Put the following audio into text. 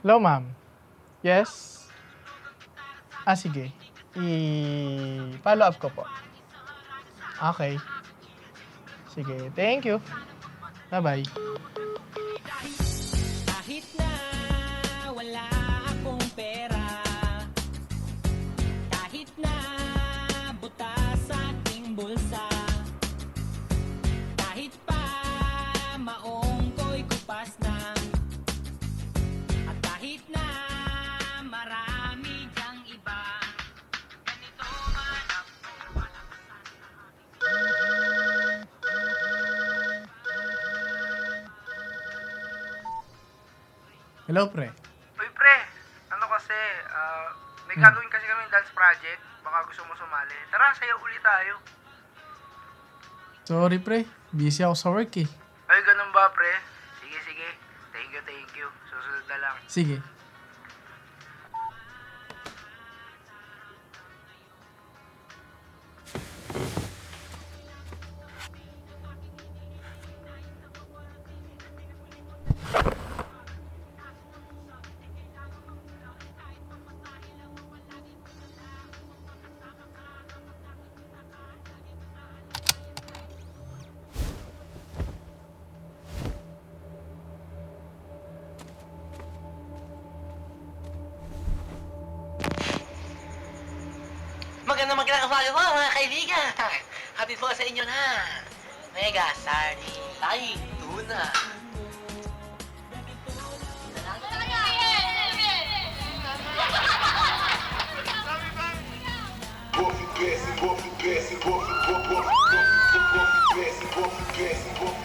Hello, ma'am. Yes? Sige. I-follow up ko po. Okay. Sige, thank you. Bye-bye. Kahit na wala akong pera, kahit na butas sa aking bulsa, kahit pa maong ko'y kupas na, at kahit na marami dyang iba, ganito man ako. Hello, pre. Uy, pre, ano kasi, may gagawin kasi kami dance project. Baka gusto mo sumali. Tara, sayo ulit tayo. Sorry, pre. Busy ako sa work eh. Ay, ganun ba, pre? Sige, sige. Thank you. Susunod na lang. Sige. Magandang umaga po mga kaibigan. Happy po sa inyo na. Mega Sardi. Ay, tuna. Puffy, passy, puffy, passy, puffy, puffy, puffy, puffy, passy, puffy, passy, puffy.